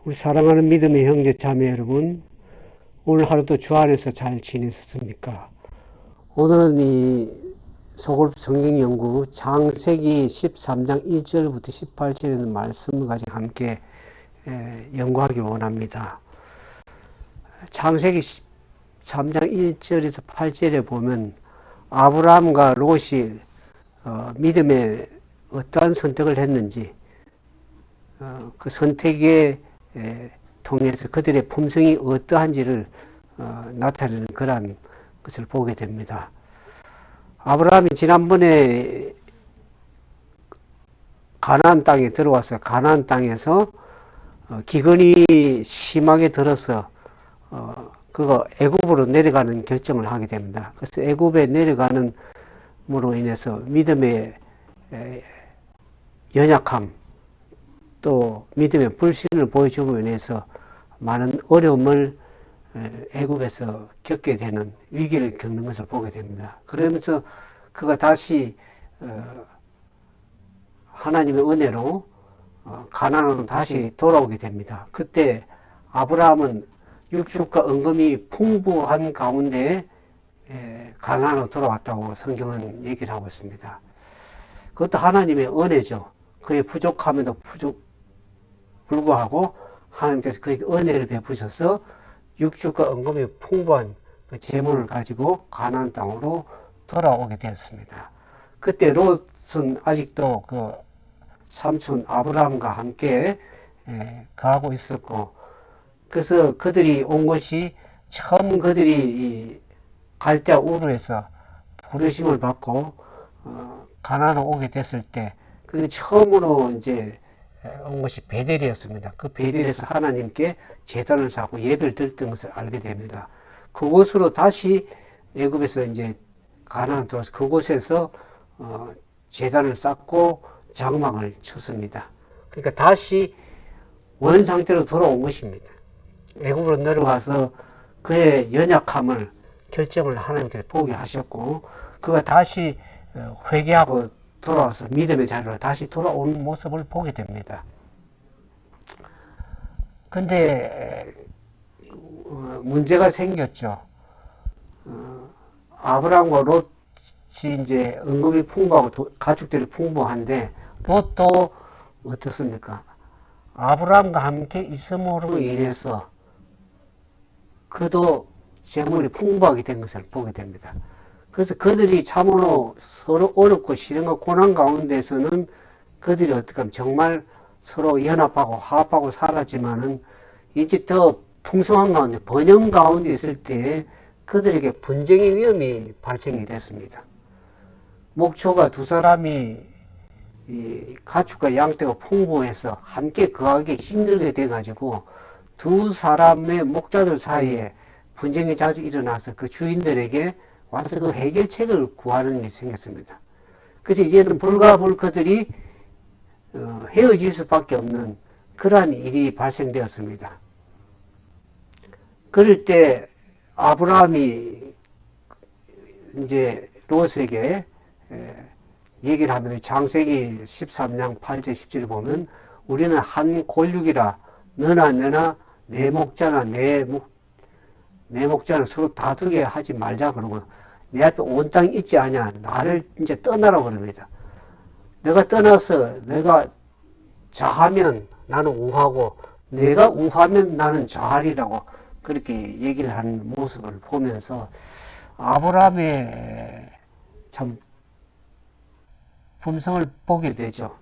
우리 사랑하는 믿음의 형제 자매 여러분, 오늘 하루도 주 안에서 잘 지내셨습니까? 오늘은 이 소골 성경연구 창세기 13장 1절부터 18절에 있는 말씀을 가지고 함께 연구하기 원합니다. 창세기 13장 1절에서 8절에 보면 아브라함과 롯이 믿음에 어떠한 선택을 했는지, 그 선택에 통해서 그들의 품성이 어떠한지를 나타내는 그러한 것을 보게 됩니다. 아브라함이 지난번에 가나안 땅에 들어와서 가나안 땅에서 기근이 심하게 들어서 그거 애굽으로 내려가는 결정을 하게 됩니다. 그래서 애굽에 내려가는 으로 인해서 믿음의 연약함 또 믿음의 불신을 보여줌으로 인해서 많은 어려움을 애굽에서 겪게 되는 위기를 겪는 것을 보게 됩니다. 그러면서 그가 다시 하나님의 은혜로 가나안으로 다시 돌아오게 됩니다. 그때 아브라함은 육축과 은금이 풍부한 가운데 가나안으로 돌아왔다고 성경은 얘기를 하고 있습니다. 그것도 하나님의 은혜죠. 그의 부족함에도 불구하고 하나님께서 그에게 은혜를 베푸셔서 육축과 은금이 풍부한 그 재물을 가지고 가나안 땅으로 돌아오게 되었습니다. 그때 롯은 아직도 그 삼촌 아브라함과 함께 거하고 있었고, 그래서 그들이 온 것이 처음 그들이 갈대아 우르에서 부르심을 받고 가나안으로 오게 됐을 때, 그 처음으로 이제 온 것이 베델이었습니다. 그 베델에서 하나님께 제단을 쌓고 예배를 드렸던 것을 알게 됩니다. 그곳으로 다시 애굽에서 이제 가나안 들어서 그곳에서 제단을 쌓고 장막을 쳤습니다. 그러니까 다시 원 상태로 돌아온 것입니다. 애굽으로 내려가서 그의 연약함을 결정을 하나님께서 보게 하셨고, 그가 다시 회개하고 돌아와서 믿음의 자리로 다시 돌아오는 모습을 보게 됩니다. 근데 문제가 생겼죠. 아브라함과 롯이 이제 은금이 풍부하고 가축들이 풍부한데, 롯도 어떻습니까? 아브라함과 함께 있음으로 인해서 그도 재물이 풍부하게 된 것을 보게 됩니다. 그래서 그들이 참으로 서로 어렵고 시련과 고난 가운데서는 그들이 어떻게 하면 정말 서로 연합하고 화합하고 살았지만은 이제 더 풍성한 가운데 번영 가운데 있을 때 그들에게 분쟁의 위험이 발생이 됐습니다. 목초가 두 사람이 이 가축과 양떼가 풍부해서 함께 거하기 힘들게 돼가지고 두 사람의 목자들 사이에 분쟁이 자주 일어나서 그 주인들에게 와서 그 해결책을 구하는 일이 생겼습니다. 그래서 이제는 불가불크들이 헤어질 수밖에 없는 그러한 일이 발생되었습니다. 그럴 때 아브라함이 이제 롯에게 얘기를 하면 창세기 13장 8절 10절을 보면 우리는 한 골육이라 너나 내 목자나 내 목자는 서로 다투게 하지 말자 그러고, 내 앞에 온 땅이 있지 않냐, 나를 이제 떠나라고 그럽니다. 내가 떠나서 내가 좌하면 나는 우하고 내가 우하면 나는 좌하리라고 그렇게 얘기를 하는 모습을 보면서 아브라함의 참 품성을 보게 되죠.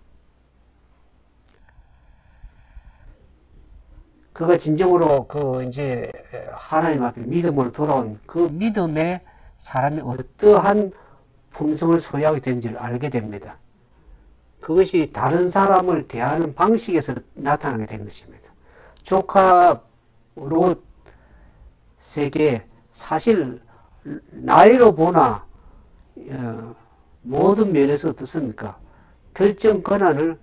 그가 진정으로 그 이제 하나님 앞에 믿음으로 돌아온 그 믿음에 사람이 어떠한 품성을 소유하게 되는지를 알게 됩니다. 그것이 다른 사람을 대하는 방식에서 나타나게 된 것입니다. 조카 롯에게 사실 나이로 보나 모든 면에서 어떻습니까? 결정 권한을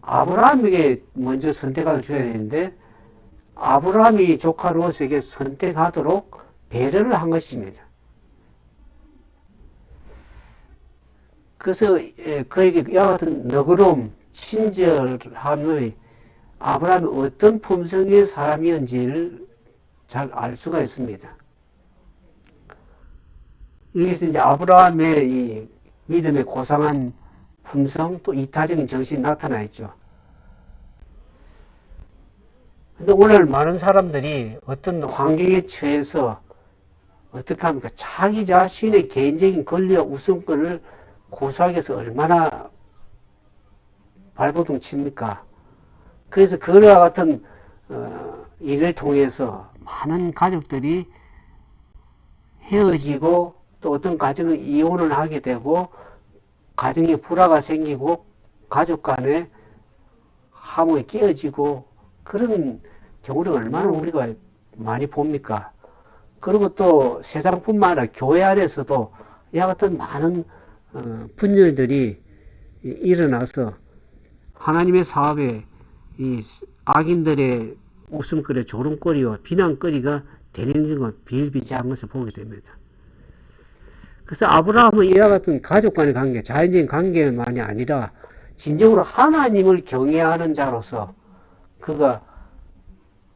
아브라함에게 먼저 선택하여 줘야 되는데 아브라함이 조카 롯에게 선택하도록 배려를 한 것입니다. 그래서 그에게 이와 같은 너그러움, 친절함의 아브라함이 어떤 품성의 사람이었는지를 잘 알 수가 있습니다. 여기서 이제 아브라함의 이 믿음의 고상한 품성 또 이타적인 정신이 나타나 있죠. 근데 오늘 많은 사람들이 어떤 환경에 처해서 어떻게 합니까? 자기 자신의 개인적인 권리와 우선권을 고수하기 위해서 얼마나 발버둥 칩니까? 그래서 그와 같은 일을 통해서 많은 가족들이 헤어지고 또 어떤 가정은 이혼을 하게 되고 가정에 불화가 생기고 가족 간에 함이 깨어지고 그런 경우를 얼마나 우리가 많이 봅니까? 그리고 또 세상뿐만 아니라 교회 안에서도 이와 같은 많은 분열들이 일어나서 하나님의 사업에 이 악인들의 웃음거리, 조롱거리와 비난거리가 되는 걸 비일비재한 것을 보게 됩니다. 그래서 아브라함은 이와 같은 가족 간의 관계, 자연적인 관계만이 아니라 진정으로 하나님을 경외하는 자로서 그가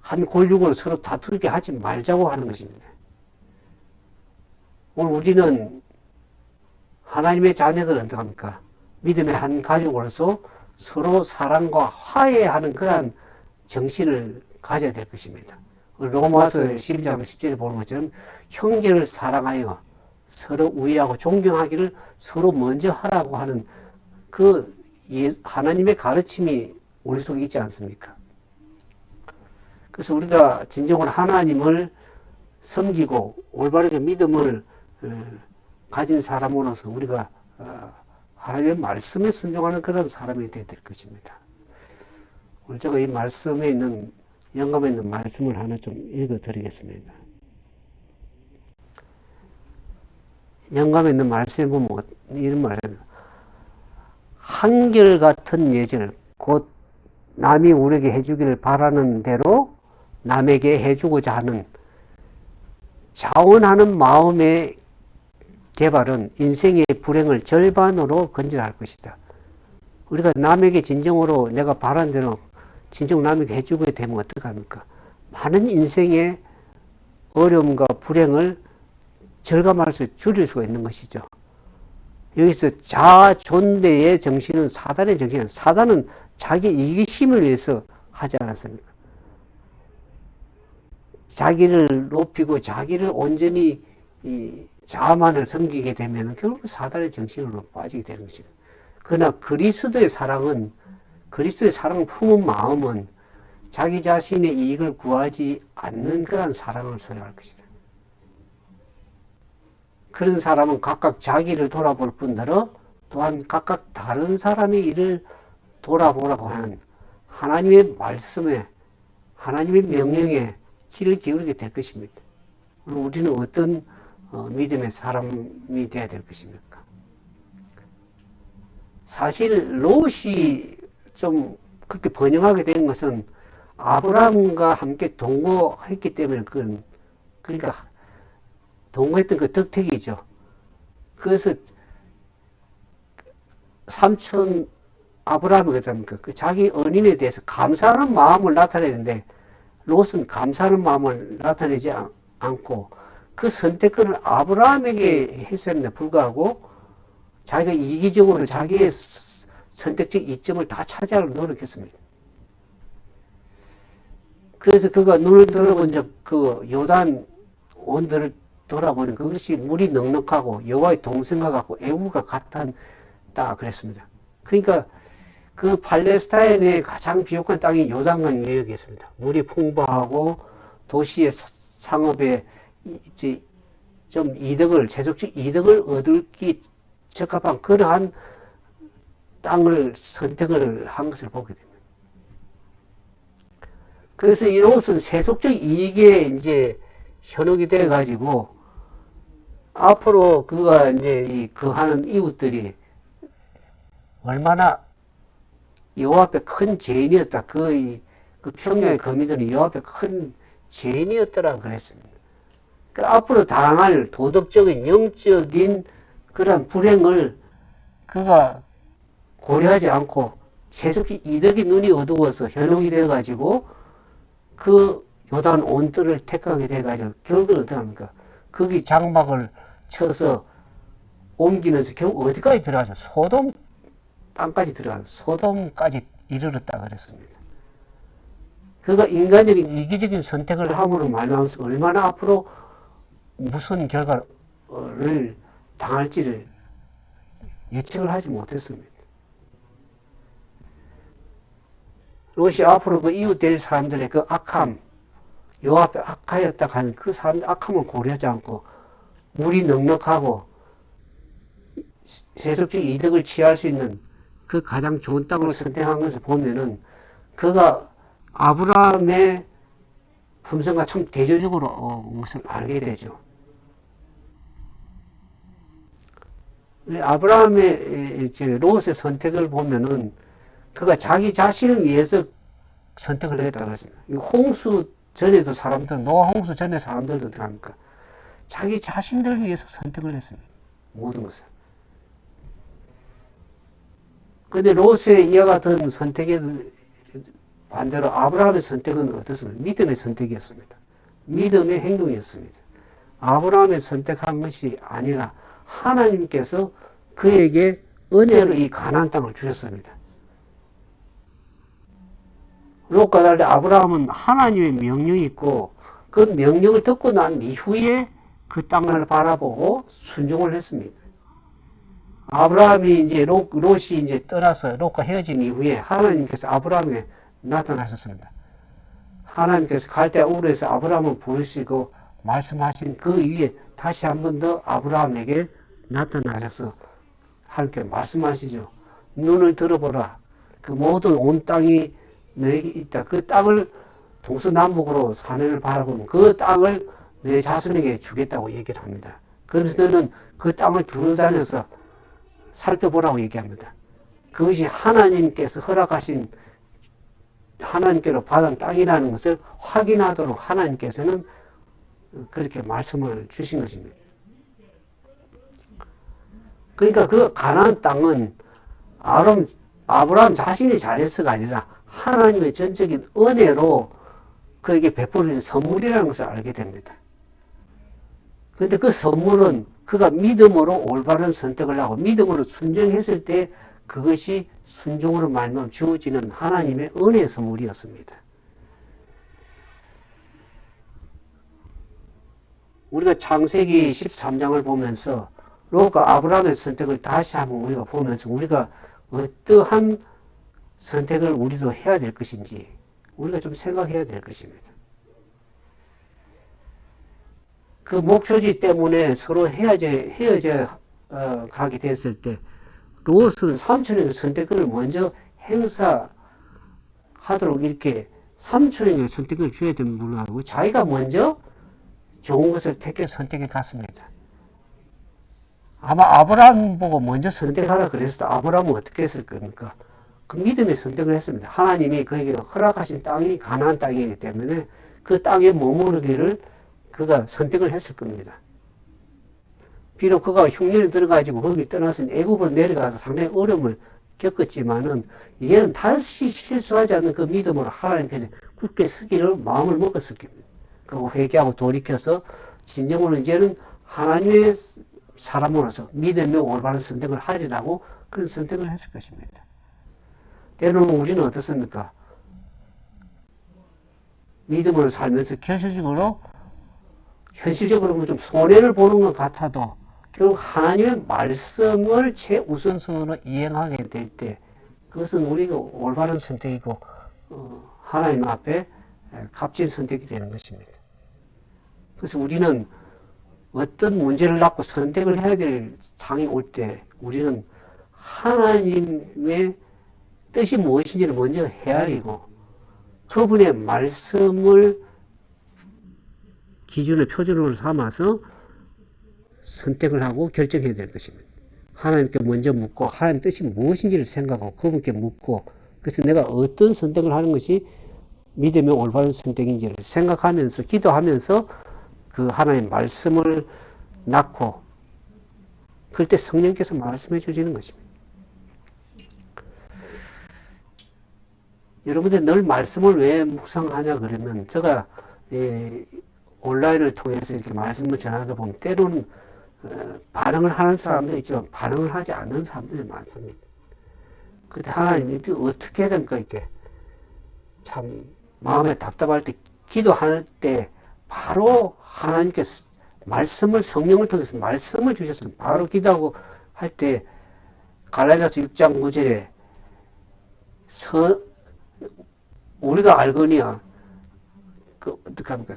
한 골육으로 서로 다투게 하지 말자고 하는 것입니다. 오늘 우리는 하나님의 자녀들은 어떡합니까? 믿음의 한 가족으로서 서로 사랑과 화해하는 그러한 정신을 가져야 될 것입니다. 로마서 12장 10절에 보는 것처럼 형제를 사랑하여 서로 우애하고 존경하기를 서로 먼저 하라고 하는 그 하나님의 가르침이 우리 속에 있지 않습니까? 그래서 우리가 진정으로 하나님을 섬기고 올바르게 믿음을 가진 사람으로서 우리가 하나님의 말씀에 순종하는 그런 사람이 되어야 될 것입니다. 오늘 제가 이 말씀에 있는 영감에 있는 말씀을 하나 좀 읽어드리겠습니다. 영감에 있는 말씀에 보면 이런 말이에요. 한결같은 예절, 곧 남이 우리에게 해주기를 바라는 대로 남에게 해주고자 하는 자원하는 마음의 개발은 인생의 불행을 절반으로 건져할 것이다. 우리가 남에게 진정으로 내가 바라는 대로 진정 남에게 해주게 되면 어떡합니까? 많은 인생의 어려움과 불행을 절감할 수, 줄일 수가 있는 것이죠. 여기서 자존대의 정신은 사단의 정신은 사단은 자기 이기심을 위해서 하지 않았습니까? 자기를 높이고 자기를 온전히 자만을 섬기게 되면 결국 사단의 정신으로 빠지게 되는 것입니다. 그러나 그리스도의 사랑은 그리스도의 사랑을 품은 마음은 자기 자신의 이익을 구하지 않는 그런 사랑을 소유할 것이다. 그런 사람은 각각 자기를 돌아볼 뿐더러 또한 각각 다른 사람의 일을 돌아보라고 하는 하나님의 말씀에 하나님의 명령에 귀를 기울이게 될 것입니다. 우리는 어떤 믿음의 사람이 되어야 될 것입니까? 사실 롯이 좀 그렇게 번영하게 된 것은 아브라함과 함께 동거했기 때문에 그러니까 동거했던 그 덕택이죠. 그래서 삼촌 아브라함이 그랬답니까? 그 자기 언인에 대해서 감사하는 마음을 나타내야 되는데 롯은 감사하는 마음을 나타내지 않고 그 선택권을 아브라함에게 했었는데 불구하고 자기가 이기적으로 자기의 선택적 이점을 다 차지하려고 노력했습니다. 그래서 그가 눈을 들어본 적 그 요단 온들을 돌아보니 그것이 물이 넉넉하고 여호와의 동생과 같고 애국과 같았다 그랬습니다. 그러니까 그 팔레스타인의 가장 비옥한 땅이 요단강 유역이었습니다. 물이 풍부하고 도시의 상업에 이제 좀 세속적 이득을 얻기 적합한 그러한 땅을 선택을 한 것을 보게 됩니다. 그래서 이 롯은 세속적 이익에 이제 현혹이 돼 가지고 앞으로 그가 이제 그 하는 이웃들이 얼마나 여호와 앞에 큰 죄인이었다. 그 평야의 거민들은 여호와 앞에 큰 죄인이었더라 그랬습니다. 그 앞으로 당할 도덕적인 영적인 그런 불행을 그가 고려하지 않고 세속적 이득이 눈이 어두워서 현혹이 돼가지고 그 요단 온뜰을 택하게 돼가지고 결국은 어떻게 합니까? 거기 장막을 쳐서 옮기면서 결국 어디까지 들어가죠? 소돔 땅까지 들어가요. 소돔까지 이르렀다 그랬습니다. 그가 인간적인 이기적인 선택을 함으로 말미암아서 얼마나 앞으로 무슨 결과를 당할지를 예측을 하지 못했습니다. 롯이 앞으로 그 이웃 될 사람들의 그 악함, 요 앞에 악하였다 하는 그 사람들 악함을 고려하지 않고 물이 넉넉하고 세속적 이득을 취할 수 있는 그 가장 좋은 땅을 선택한 것을 보면은 그가 아브라함의 품성과 참 대조적으로 온 것을 알게 되죠. 아브라함의 롯의 선택을 보면은 그가 자기 자신을 위해서 선택을 했다고 그랬습니다. 홍수 전에도 사람들, 노아 홍수 전에 사람들도 어떻게 합니까? 자기 자신들을 위해서 선택을 했습니다. 모든 것을. 근데 롯의 이와 같은 선택에 반대로 아브라함의 선택은 어떻습니까? 믿음의 선택이었습니다. 믿음의 행동이었습니다. 아브라함의 선택한 것이 아니라 하나님께서 그에게 은혜로 이 가나안 땅을 주셨습니다. 롯과 달리 아브라함은 하나님의 명령이 있고 그 명령을 듣고 난 이후에 그 땅을 바라보고 순종을 했습니다. 아브라함이 이제 롯이 이제 떠나서 롯과 헤어진 이후에 하나님께서 아브라함에게 나타나셨습니다. 하나님께서 갈대아 우르에서 아브라함을 부르시고 말씀하신 그 위에 다시 한 번 더 아브라함에게 나타나셔서 하나님께 말씀하시죠. 눈을 들어보라. 그 모든 온 땅이 너에게 있다. 그 땅을 동서남북으로 산을 바라보면 그 땅을 내 자손에게 주겠다고 얘기를 합니다. 그래서 너는 그 땅을 두루다녀서 살펴보라고 얘기합니다. 그것이 하나님께서 허락하신 하나님께로 받은 땅이라는 것을 확인하도록 하나님께서는 그렇게 말씀을 주신 것입니다. 그러니까 그 가나안 땅은 아브라함 자신이 잘해서가 아니라 하나님의 전적인 은혜로 그에게 베풀어진 선물이라는 것을 알게 됩니다. 그런데 그 선물은 그가 믿음으로 올바른 선택을 하고 믿음으로 순종했을 때 그것이 순종으로 말미암아 주어지는 하나님의 은혜의 선물이었습니다. 우리가 창세기 13장을 보면서 롯과 아브라함의 선택을 다시 한번 우리가 보면서 우리가 어떠한 선택을 우리도 해야 될 것인지 우리가 좀 생각해야 될 것입니다. 그 목표지 때문에 서로 헤어져 가게 됐을 때 롯은 삼촌에게 선택을 먼저 행사하도록 이렇게 삼촌에게 선택을 줘야 되는 불구하고 자기가 먼저 좋은 것을 선택해 갔습니다. 아마 아브라함 보고 먼저 선택하라 그랬을 때 아브라함은 어떻게 했을 겁니까? 그 믿음의 선택을 했습니다. 하나님이 그에게 허락하신 땅이 가나안 땅이기 때문에 그 땅에 머무르기를 그가 선택을 했을 겁니다. 비록 그가 흉년에 들어가지고 거기 떠나서 애굽으로 내려가서 상당히 어려움을 겪었지만은 이제는 다시 실수하지 않는 그 믿음으로 하나님 편에 굳게 서기를 마음을 먹었을 겁니다. 그리고 회개하고 돌이켜서 진정으로 이제는 하나님의 사람으로서 믿음의 올바른 선택을 하리라고 그런 선택을 했을 것입니다. 때로는 우리는 어떻습니까? 믿음으로 살면서 현실적으로 좀 손해를 보는 것 같아도 결국 하나님의 말씀을 최우선순위로 이행하게 될 때 그것은 우리가 올바른 선택이고 하나님 앞에 값진 선택이 되는 것입니다. 그래서 우리는 어떤 문제를 갖고 선택을 해야 될 상황이 올 때 우리는 하나님의 뜻이 무엇인지를 먼저 헤아리고 그분의 말씀을 기준의 표준으로 삼아서 선택을 하고 결정해야 될 것입니다. 하나님께 먼저 묻고 하나님 뜻이 무엇인지를 생각하고 그분께 묻고 그래서 내가 어떤 선택을 하는 것이 믿음의 올바른 선택인지를 생각하면서 기도하면서 그 하나님의 말씀을 낳고 그럴 때 성령께서 말씀해 주시는 것입니다. 여러분들 늘 말씀을 왜 묵상하냐 그러면 제가 온라인을 통해서 이렇게 말씀을 전하다 보면 때로는 반응을 하는 사람도 있지만 반응을 하지 않는 사람들이 많습니다. 근데 하나님이 어떻게 됩니까? 이렇게 참 마음에 답답할 때 기도할 때 바로 하나님께서 말씀을 성령을 통해서 말씀을 주셨어요. 바로 기도하고 할 때 갈라디아서 6장 9절에 우리가 알거니와 어떻게 합니까?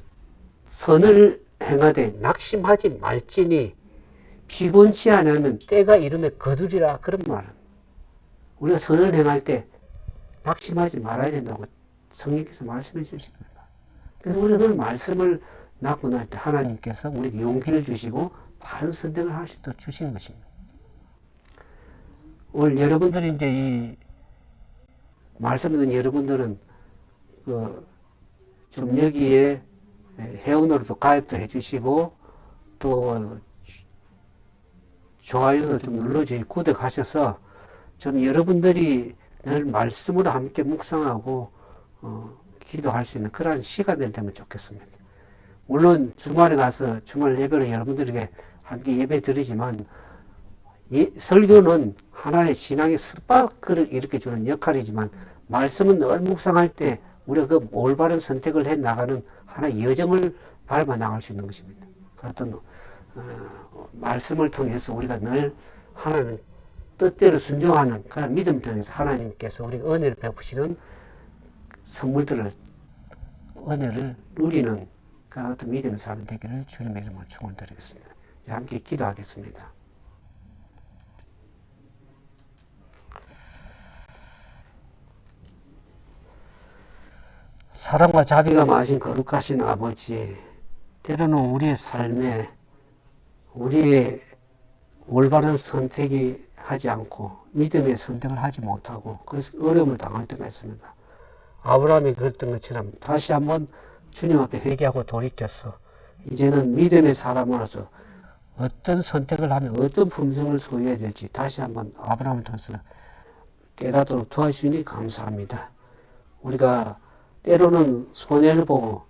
선을 행하되 낙심하지 말지니 피곤치 않으면 때가 이르매 거두리라 그런 말은 우리가 선을 행할 때 낙심하지 말아야 된다고 성령께서 말씀해 주신 겁니다. 그래서 우리가 늘 말씀을 낳고 날 때 하나님께서 우리에게 용기를 주시고 바른 선택을 할 수 있도록 주시는 것입니다. 오늘 여러분들이 이제 이 말씀 듣는 여러분들은 좀 여기에 회원으로도 가입도 해주시고 또 좋아요도 좀 눌러주시고 구독하셔서 좀 여러분들이 늘 말씀으로 함께 묵상하고 기도할 수 있는 그런 시간이 되면 좋겠습니다. 물론 주말에 가서 주말 예배로 여러분들에게 함께 예배 드리지만 설교는 하나의 신앙의 습박을 일으켜주는 역할이지만 말씀은 늘 묵상할 때 우리가 그 올바른 선택을 해 나가는 하나의 여정을 밟아 나갈 수 있는 것입니다. 어떤 말씀을 통해서 우리가 늘 하나님 뜻대로 순종하는 그런 믿음 통해서 하나님께서 우리가 은혜를 베푸시는 선물들을 은혜를 누리는 그런 어떤 믿음의 사람 되기를 주님의 이름으로 축원드리겠습니다. 이제 함께 기도하겠습니다. 사랑과 자비가 많으신 거룩하신 아버지, 때로는 우리의 삶에 우리의 올바른 선택이 하지 않고 믿음의 선택을 하지 못하고 그래서 어려움을 당할 때가 있습니다. 아브라함이 그랬던 것처럼 다시 한번 주님 앞에 회개하고 돌이켜서 이제는 믿음의 사람으로서 어떤 선택을 하면 어떤 품성을 소유해야 될지 다시 한번 아브라함을 통해서 깨닫도록 도와주시니 감사합니다. 우리가 때로는 손해를 보고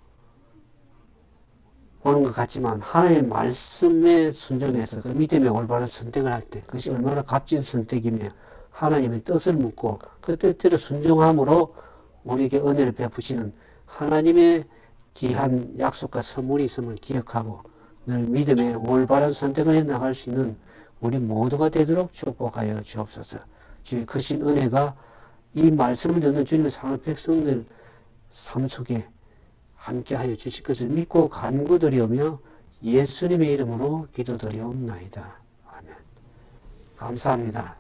보는 것 같지만 하나님의 말씀에 순종해서 그 믿음의 올바른 선택을 할 때 그것이 얼마나 값진 선택이며 하나님의 뜻을 묻고 그 뜻대로 순종함으로 우리에게 은혜를 베푸시는 하나님의 귀한 약속과 선물이 있음을 기억하고 늘 믿음의 올바른 선택을 해 나갈 수 있는 우리 모두가 되도록 축복하여 주옵소서. 주의 크신 은혜가 이 말씀을 듣는 주님의 사랑하는 백성들 삶 속에 함께하여 주실 것을 믿고 간구드리오며 예수님의 이름으로 기도드리옵나이다. 아멘. 감사합니다.